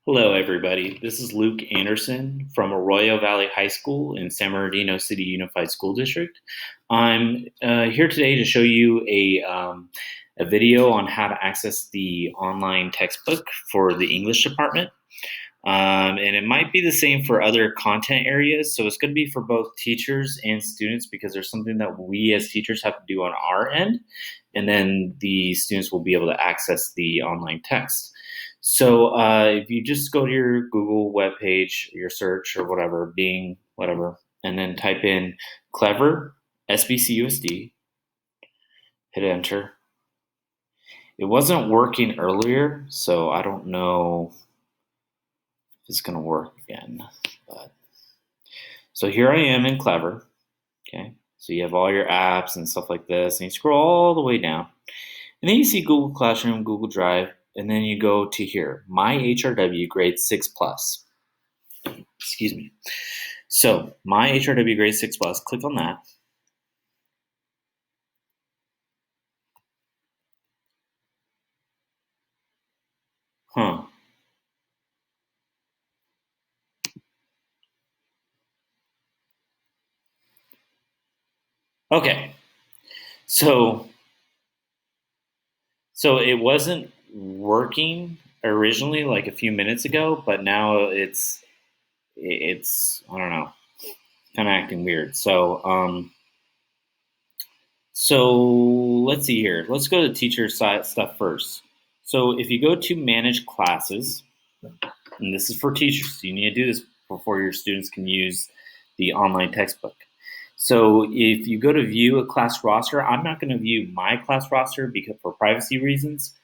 Hello, everybody. This is Luke Anderson from Arroyo Valley High School in San Bernardino City Unified School District. I'm here today to show you a video on how to access the online textbook for the English department. And it might be the same for other content areas. So it's going to be for both teachers and students because there's something that we as teachers have to do on our end. And then the students will be able to access the online text. So if you just go to your Google webpage, your search or whatever, Bing, whatever, and then type in Clever SBCUSD, hit enter. It wasn't working earlier, so I don't know if it's going to work again. So here I am in Clever. Okay, so you have all your apps and stuff like this, and you scroll all the way down, and then you see Google Classroom, Google Drive, and then you go to here, My HRW Grade 6 Plus. Excuse me. So My HRW Grade 6 Plus, click on that. Okay. So it wasn't working originally like a few minutes ago, but now it's I don't know, kind of acting weird. So let's see here. Let's go to teacher side stuff first. So if you go to manage classes, and this is for teachers, so you need to do this before your students can use the online textbook. So if you go to view a class roster, I'm not going to view my class roster because for privacy reasons.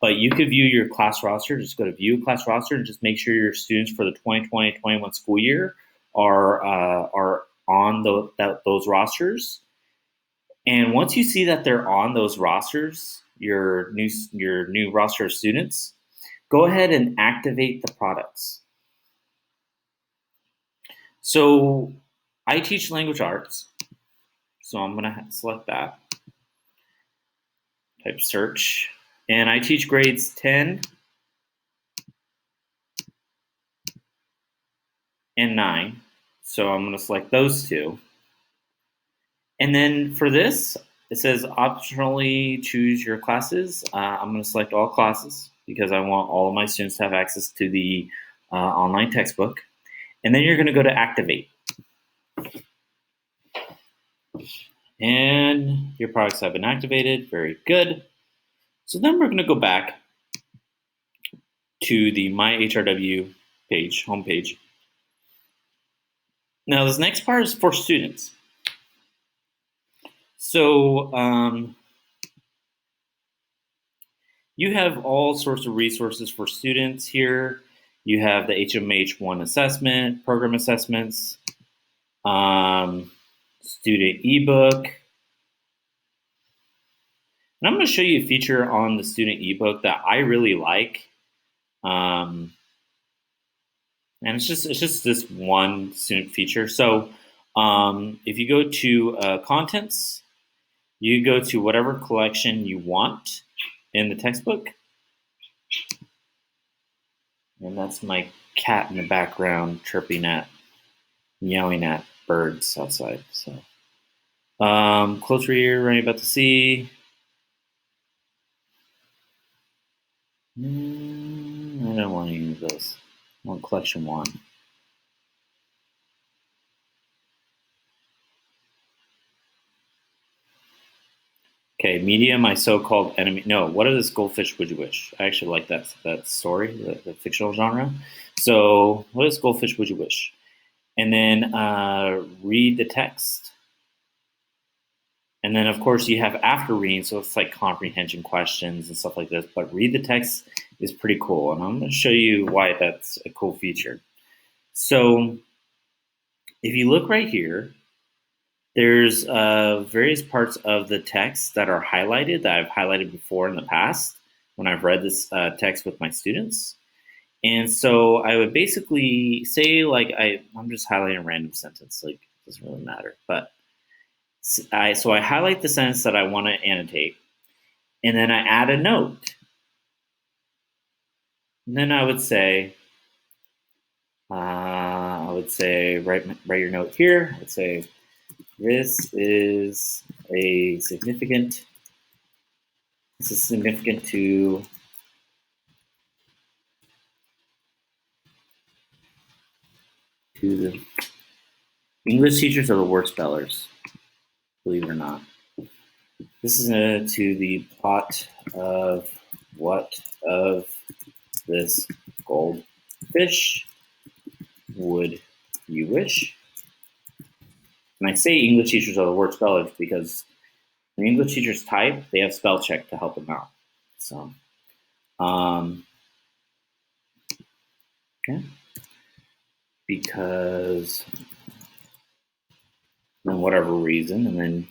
But you could view your class roster. Just go to view a class roster and just make sure your students for the 2020-21 school year are on those rosters. And once you see that they're on those rosters, your new roster of students, go ahead and activate the products. So I teach language arts, so I'm going to select that, type search, and I teach grades 10 and 9, so I'm going to select those two. And then for this, it says optionally choose your classes. I'm going to select all classes because I want all of my students to have access to the online textbook. And then you're going to go to activate. And your products have been activated. Very good. So then we're going to go back to the My HRW page, homepage. Now this next part is for students. So you have all sorts of resources for students here. You have the HMH1 assessment, program assessments, student ebook. And I'm going to show you a feature on the student ebook that I really like. And it's just this one student feature. So if you go to contents, you go to whatever collection you want in the textbook. And that's my cat in the background chirping at, meowing at birds outside. So close reader, running about to see. I don't want any of those. I want collection 1. Okay, media, my so-called enemy. No, what is this goldfish would you wish? I actually like that story, the fictional genre. So what is goldfish would you wish? And then read the text. And then, of course, you have after reading, so it's like comprehension questions and stuff like this. But read the text is pretty cool, and I'm going to show you why that's a cool feature. So if you look right here, there's various parts of the text that are highlighted that I've highlighted before in the past when I've read this text with my students. And so I would basically say, like, I'm just highlighting a random sentence, like, it doesn't really matter. But so I highlight the sentence that I want to annotate, and then I add a note. And then I would say, write your note here. I'd say, this is significant to the English teachers are the worst spellers, believe it or not. This is to the plot of what of this goldfish would you wish? And I say English teachers are the worst spellers because when English teachers type, they have spell check to help them out. So, okay. Because for whatever reason, and then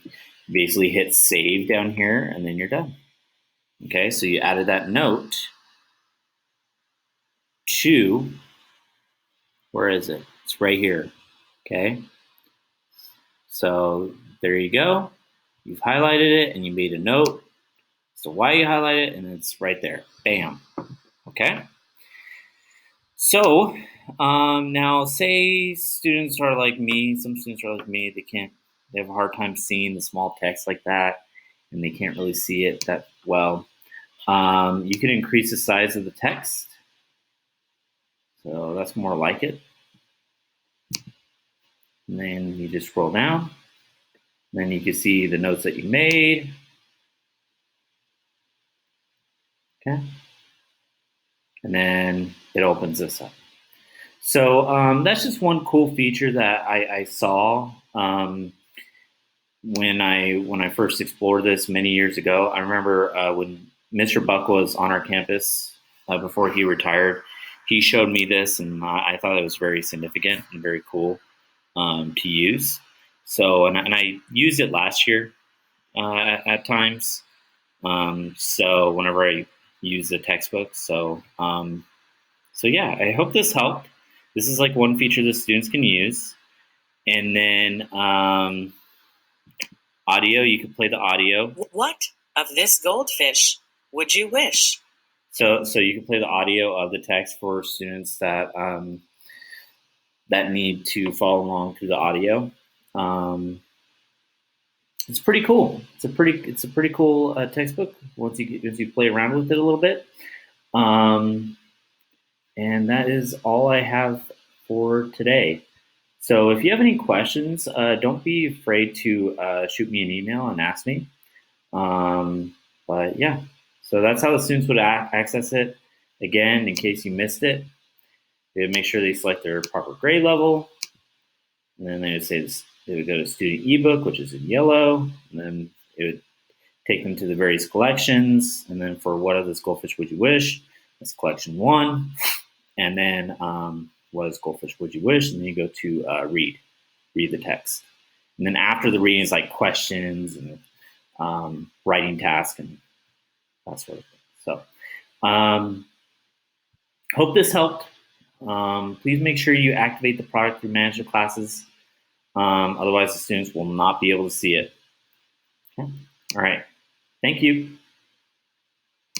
basically hit save down here, and then you're done. Okay, so you added that note to, where is it? It's right here. Okay, so there you go. You've highlighted it and you made a note as to why you highlighted it, and it's right there. Bam. Okay. So now, say students are like me. Some students are like me. They have a hard time seeing the small text like that, and they can't really see it that well. You can increase the size of the text. So that's more like it. And then you just scroll down. Then you can see the notes that you made. Okay. And then it opens this up. So that's just one cool feature that I saw when I first explored this many years ago. I remember when Mr. Buck was on our campus before he retired. He showed me this, and I thought it was very significant and very cool to use. So, and I used it last year at times. So whenever I use the textbook, so yeah, I hope this helped. This is like one feature the students can use, and then audio. You can play the audio. What of this goldfish would you wish? So you can play the audio of the text for students that that need to follow along through the audio. It's pretty cool. It's a pretty cool textbook once you play around with it a little bit. And that is all I have for today. So if you have any questions, don't be afraid to shoot me an email and ask me. But yeah, so that's how the students would access it. Again, in case you missed it, they would make sure they select their proper grade level, and then they would say they would go to student ebook, which is in yellow, and then it would take them to the various collections, and then for what of this goldfish would you wish? That's collection 1, and then what is goldfish would you wish? And then you go to read the text, and then after the reading is like questions and writing task and that sort of thing. So hope this helped. Please make sure you activate the product through management classes. Otherwise, the students will not be able to see it. Okay. All right. Thank you.